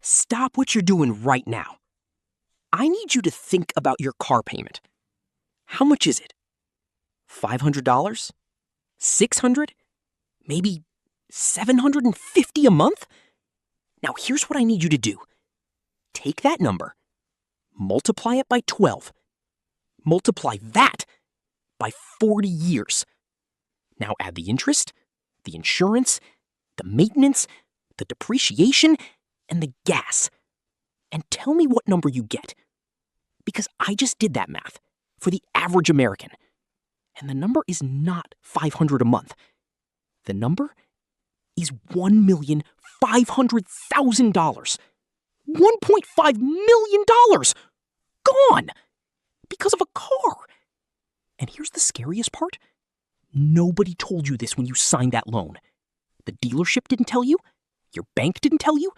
Stop what you're doing right now. I need you to think about your car payment. How much is it? $500? $600? Maybe $750 a month? Now here's what I need you to do. Take that number, multiply it by 12, multiply that by 40 years. Now add the interest, the insurance, the maintenance, the depreciation, and the gas. And tell me what number you get. Because I just did that math for the average American. And the number is not $500 a month. The number is $1,500,000. $1.5 million gone because of a car. And here's the scariest part. Nobody told you this when you signed that loan. The dealership didn't tell you. Your bank didn't tell you.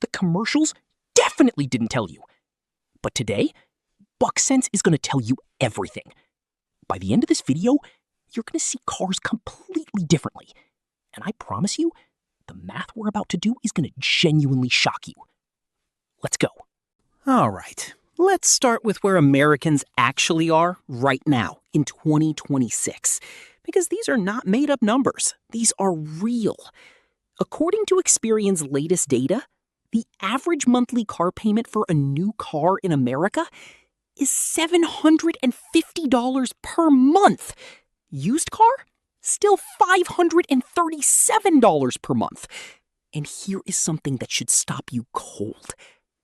The commercials definitely didn't tell you. But today, BuckSense is going to tell you everything. By the end of this video, you're going to see cars completely differently. And I promise you, the math we're about to do is going to genuinely shock you. Let's go. All right, let's start with where Americans actually are right now in 2026. Because these are not made-up numbers. These are real. According to Experian's latest data, the average monthly car payment for a new car in America is $750 per month. Used car? Still $537 per month. And here is something that should stop you cold.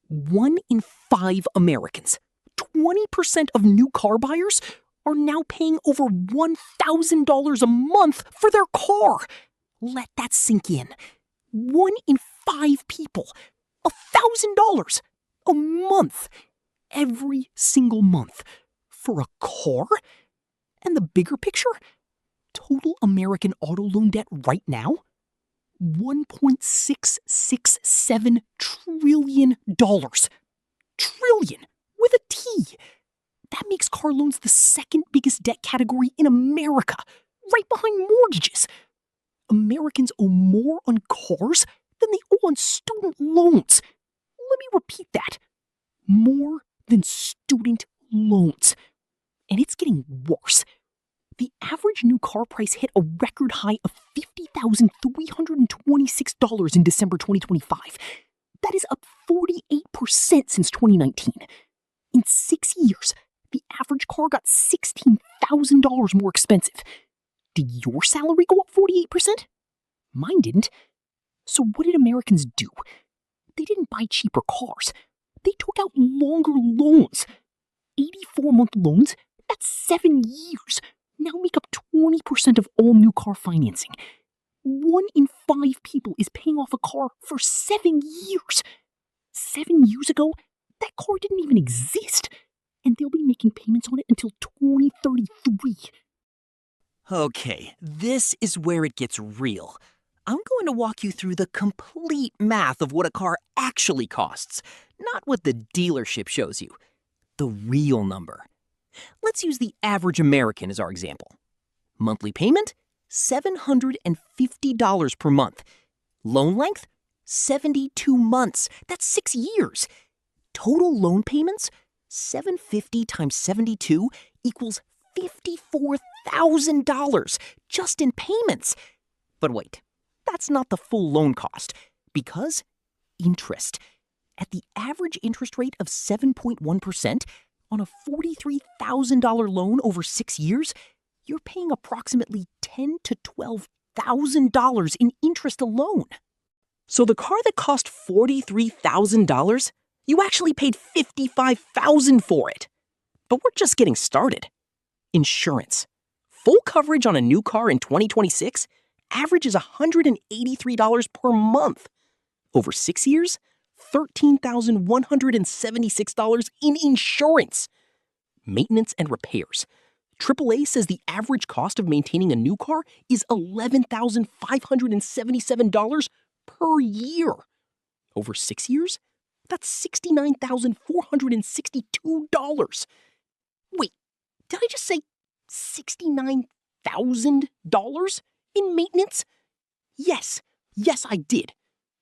1 in 5 Americans, 20% of new car buyers, are now paying over $1,000 a month for their car. Let that sink in. 1 in 5 people, $1,000 a month, every single month, for a car? And the bigger picture? Total American auto loan debt right now? $1.667 trillion. Trillion, with a T. That makes car loans the second biggest debt category in America, right behind mortgages. Americans owe more on cars than they owe on student loans. Let me repeat that. More than student loans. And it's getting worse. The average new car price hit a record high of $50,326 in December 2025. That is up 48% since 2019. In 6 years, the average car got $16,000 more expensive. Did your salary go up 48%? Mine didn't. So what did Americans do? They didn't buy cheaper cars. They took out longer loans. 84-month loans, that's 7 years, now make up 20% of all new car financing. 1 in 5 people is paying off a car for 7 years. 7 years ago, that car didn't even exist, and they'll be making payments on it until 2033. Okay, this is where it gets real. I'm going to walk you through the complete math of what a car actually costs, not what the dealership shows you. The real number. Let's use the average American as our example. Monthly payment? $750 per month. Loan length? 72 months. That's 6 years. Total loan payments? $750 times 72 equals $54,000 just in payments. But wait, that's not the full loan cost, because interest. At the average interest rate of 7.1%, on a $43,000 loan over 6 years, you're paying approximately $10,000 to $12,000 in interest alone. So the car that cost $43,000, you actually paid $55,000 for it. But we're just getting started. Insurance. Full coverage on a new car in 2026 averages $183 per month. Over 6 years, $13,176 in insurance. Maintenance and repairs. AAA says the average cost of maintaining a new car is $11,577 per year. Over 6 years, that's $69,462. Wait, did I just say $69,000 in maintenance? Yes, I did.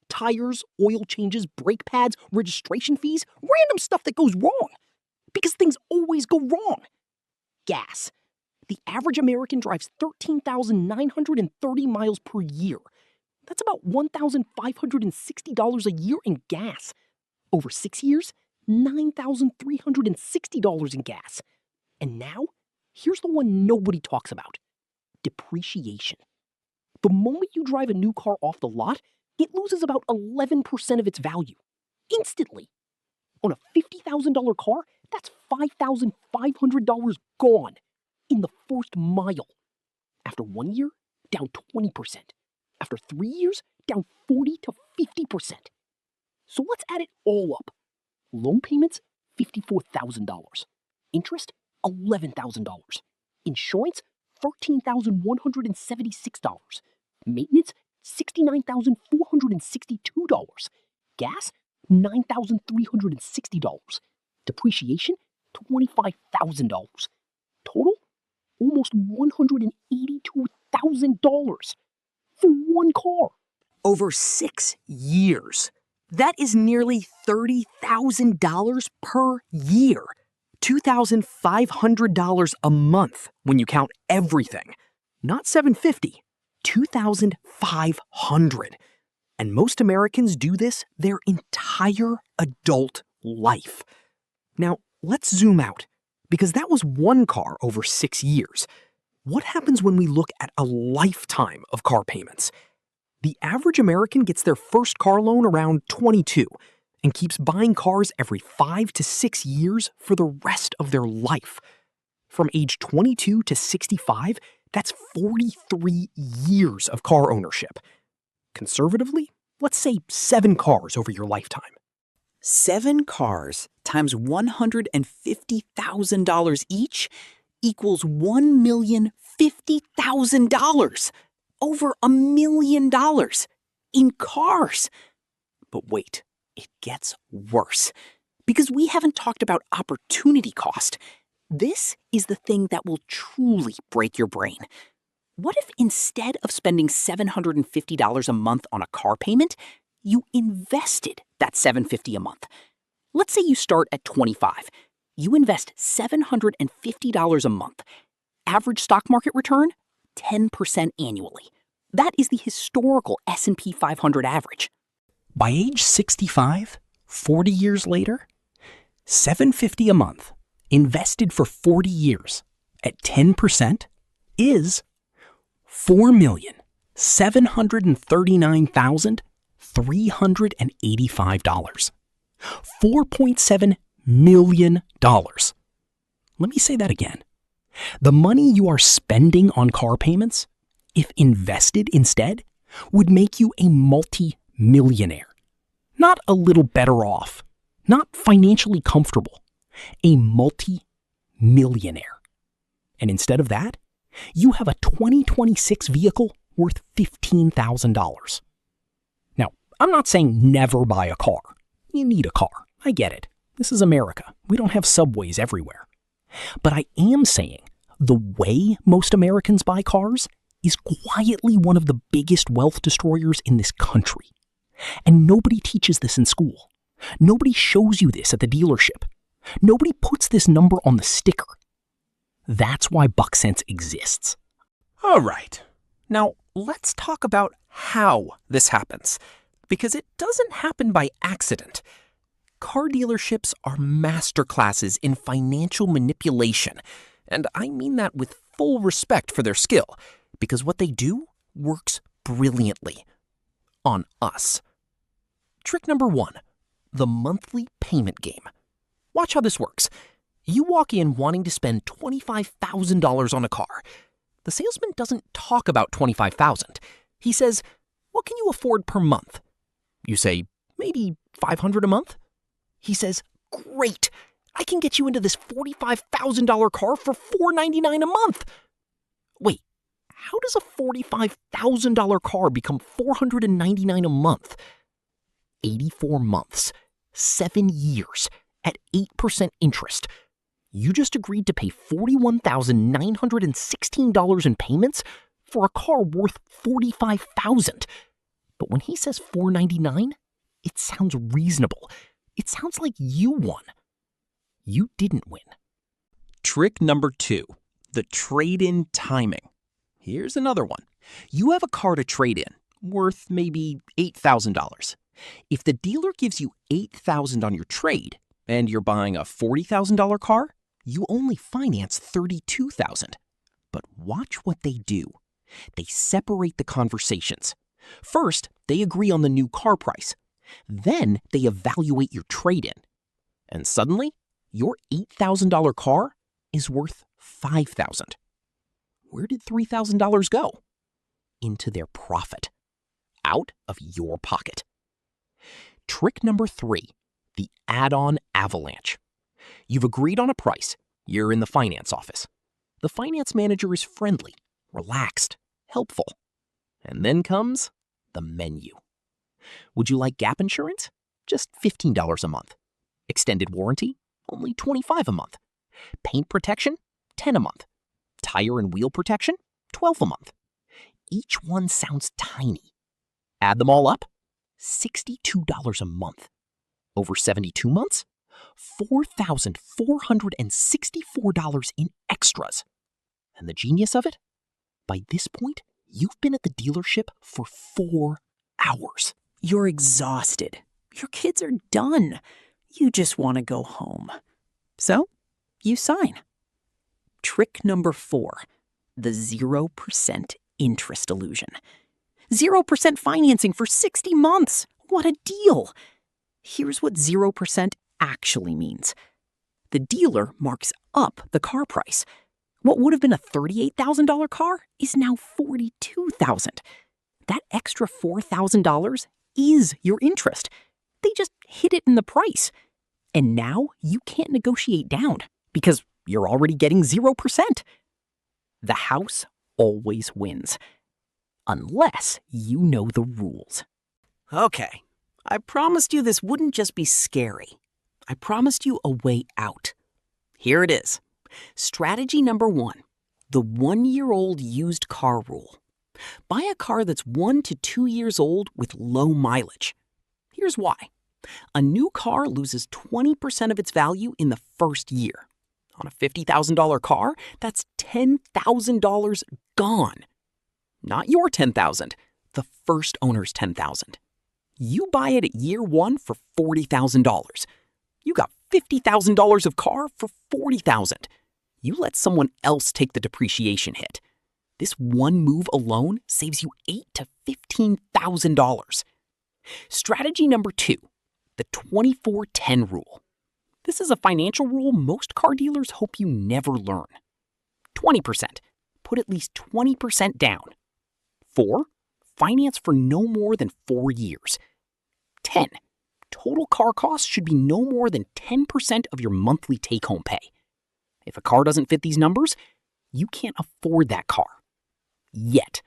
Tires, oil changes, brake pads, registration fees, random stuff that goes wrong. Because things always go wrong. Gas. The average American drives 13,930 miles per year. That's about $1,560 a year in gas. Over 6 years, $9,360 in gas. And now, here's the one nobody talks about. Depreciation. The moment you drive a new car off the lot, it loses about 11% of its value. Instantly. On a $50,000 car, that's $5,500 gone in the first mile. After 1 year, down 20%. After 3 years, down 40 to 50%. So let's add it all up. Loan payments, $54,000. Interest, $11,000. Insurance, $13,176. Maintenance, $69,462. Gas, $9,360. Depreciation, $25,000. Total, almost $182,000 for one car. Over 6 years. That is nearly $30,000 per year. $2,500 a month when you count everything. Not $750, $2,500. And most Americans do this their entire adult life. Now, let's zoom out, because that was one car over 6 years. What happens when we look at a lifetime of car payments? The average American gets their first car loan around 22 and keeps buying cars every 5 to 6 years for the rest of their life. From age 22 to 65, that's 43 years of car ownership. Conservatively, let's say 7 cars over your lifetime. 7 cars times $150,000 each equals $1,050,000. Over $1 million in cars. But wait, it gets worse. Because we haven't talked about opportunity cost. This is the thing that will truly break your brain. What if instead of spending $750 a month on a car payment, you invested that $750 a month? Let's say you start at 25. You invest $750 a month. Average stock market return? 10% annually. That is the historical S&P 500 average. By age 65, 40 years later, $750 a month, invested for 40 years at 10% is $4,739,385. $4.7 million. Let me say that again. The money you are spending on car payments, if invested instead, would make you a multi-millionaire. Not a little better off, not financially comfortable, a multi-millionaire. And instead of that, you have a 2026 vehicle worth $15,000. Now, I'm not saying never buy a car. You need a car. I get it. This is America. We don't have subways everywhere. But I am saying the way most Americans buy cars is quietly one of the biggest wealth destroyers in this country. And nobody teaches this in school. Nobody shows you this at the dealership. Nobody puts this number on the sticker. That's why BuckSense exists. All right. Now, let's talk about how this happens, because it doesn't happen by accident. Car dealerships are masterclasses in financial manipulation, and I mean that with full respect for their skill, because what they do works brilliantly on us. Trick number 1, the monthly payment game. Watch how this works. You walk in wanting to spend $25,000 on a car. The salesman doesn't talk about $25,000. He says, "What can you afford per month?" You say, "Maybe $500 a month?" He says, "Great! I can get you into this $45,000 car for $499 a month." Wait, how does a $45,000 car become $499 a month? 84 months, 7 years, at 8% interest. You just agreed to pay $41,916 in payments for a car worth $45,000. But when he says $499, it sounds reasonable. It sounds like you won. You didn't win. Trick number 2, the trade-in timing. Here's another one. You have a car to trade in, worth maybe $8,000. If the dealer gives you $8,000 on your trade, and you're buying a $40,000 car, you only finance $32,000. But watch what they do. They separate the conversations. First, they agree on the new car price. Then they evaluate your trade-in. And suddenly, your $8,000 car is worth $5,000. Where did $3,000 go? Into their profit. Out of your pocket. Trick number 3, the add-on avalanche. You've agreed on a price. You're in the finance office. The finance manager is friendly, relaxed, helpful. And then comes the menu. Would you like gap insurance? Just $15 a month. Extended warranty? Only $25 a month. Paint protection? $10 a month. Tire and wheel protection? $12 a month. Each one sounds tiny. Add them all up, $62 a month. Over 72 months, $4,464 in extras. And the genius of it? By this point, you've been at the dealership for 4 hours. You're exhausted. Your kids are done. You just want to go home. So, you sign. Trick number 4, the 0% interest illusion. 0% financing for 60 months. What a deal! Here's what 0% actually means. The dealer marks up the car price. What would have been a $38,000 car is now $42,000. That extra $4,000 is your interest. They just hid it in the price. And now you can't negotiate down because you're already getting 0%. The house always wins. Unless you know the rules. Okay, I promised you this wouldn't just be scary. I promised you a way out. Here it is. Strategy number 1, the 1-year-old used car rule. Buy a car that's 1 to 2 years old with low mileage. Here's why. A new car loses 20% of its value in the first year. On a $50,000 car, that's $10,000 gone. Not your $10,000, the first owner's $10,000. You buy it at year 1 for $40,000. You got $50,000 of car for $40,000. You let someone else take the depreciation hit. This one move alone saves you $8,000 to $15,000. Strategy number 2, the 24/10 rule. This is a financial rule most car dealers hope you never learn. 20%. Put at least 20% down. 4. Finance for no more than 4 years. 10. Total car costs should be no more than 10% of your monthly take-home pay. If a car doesn't fit these numbers, you can't afford that car. Yet.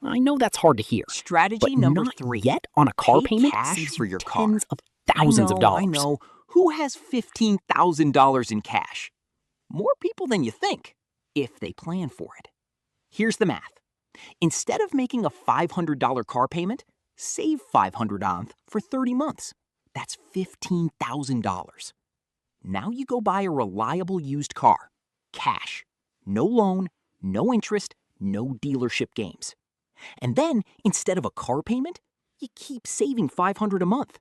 I know that's hard to hear. Strategy but number not 3. yet on a car Pay payment cash saves for you your car. tens of thousands of dollars. I know. Who has $15,000 in cash? More people than you think, if they plan for it. Here's the math. Instead of making a $500 car payment, save $500 a month for 30 months. That's $15,000. Now you go buy a reliable used car. Cash. No loan, no interest, no dealership games. And then, instead of a car payment, you keep saving $500 a month.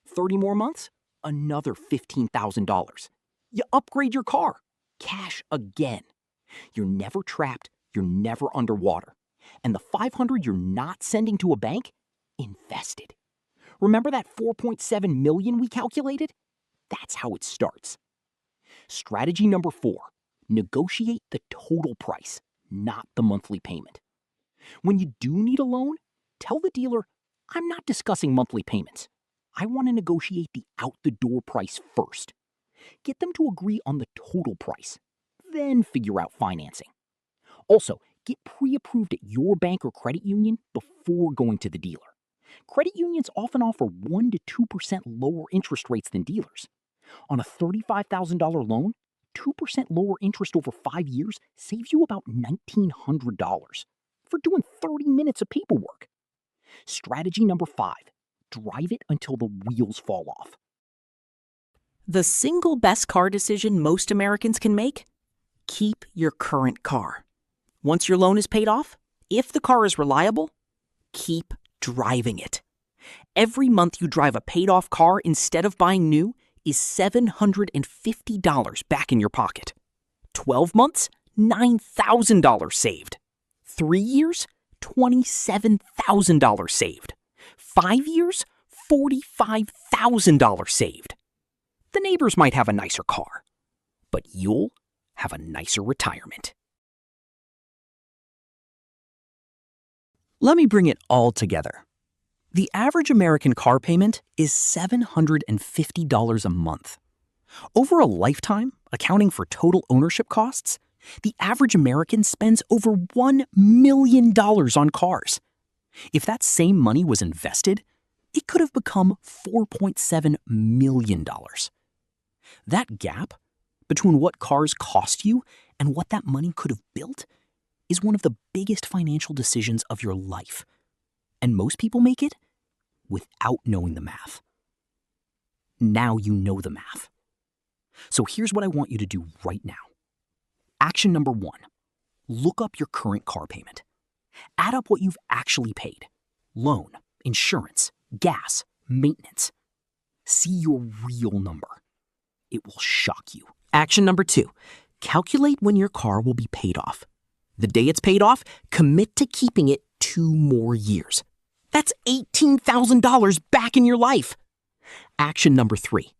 30 more months, another $15,000. You upgrade your car. Cash again. You're never trapped. You're never underwater. And the $500 you're not sending to a bank? Invested. Remember that $4.7 million we calculated? That's how it starts. Strategy number 4. Negotiate the total price, not the monthly payment. When you do need a loan, tell the dealer, I'm not discussing monthly payments. I want to negotiate the out-the-door price first. Get them to agree on the total price, then figure out financing. Also, get pre-approved at your bank or credit union before going to the dealer. Credit unions often offer 1 to 2% lower interest rates than dealers. On a $35,000 loan, 2% lower interest over 5 years saves you about $1,900 for doing 30 minutes of paperwork. Strategy number 5, drive it until the wheels fall off. The single best car decision most Americans can make? Keep your current car. Once your loan is paid off, if the car is reliable, keep driving it. Every month you drive a paid-off car instead of buying new is $750 back in your pocket. 12 months, $9,000 saved. 3 years, $27,000 saved. 5 years, $45,000 saved. The neighbors might have a nicer car, but you'll have a nicer retirement. Let me bring it all together. The average American car payment is $750 a month. Over a lifetime, accounting for total ownership costs, the average American spends over $1 million on cars. If that same money was invested, it could have become $4.7 million. That gap between what cars cost you and what that money could have built is one of the biggest financial decisions of your life. And most people make it without knowing the math. Now you know the math. So here's what I want you to do right now. Action number 1, look up your current car payment. Add up what you've actually paid. Loan, insurance, gas, maintenance. See your real number. It will shock you. Action number 2, calculate when your car will be paid off. The day it's paid off, commit to keeping it 2 more years. That's $18,000 back in your life. Action number 3,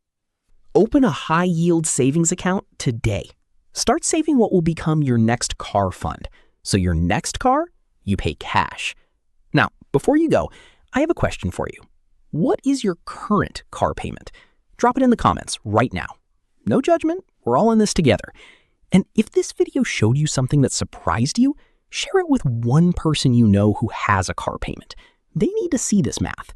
open a high-yield savings account today. Start saving what will become your next car fund. So your next car, you pay cash. Now, before you go, I have a question for you. What is your current car payment? Drop it in the comments right now. No judgment, we're all in this together. And if this video showed you something that surprised you, share it with one person you know who has a car payment. They need to see this math.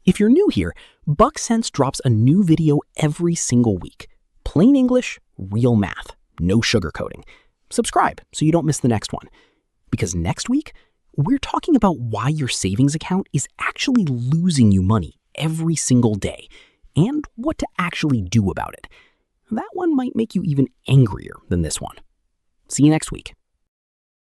If you're new here, Buck Sense drops a new video every single week. Plain English, real math, no sugarcoating. Subscribe so you don't miss the next one. Because next week, we're talking about why your savings account is actually losing you money every single day and what to actually do about it. That one might make you even angrier than this one. See you next week.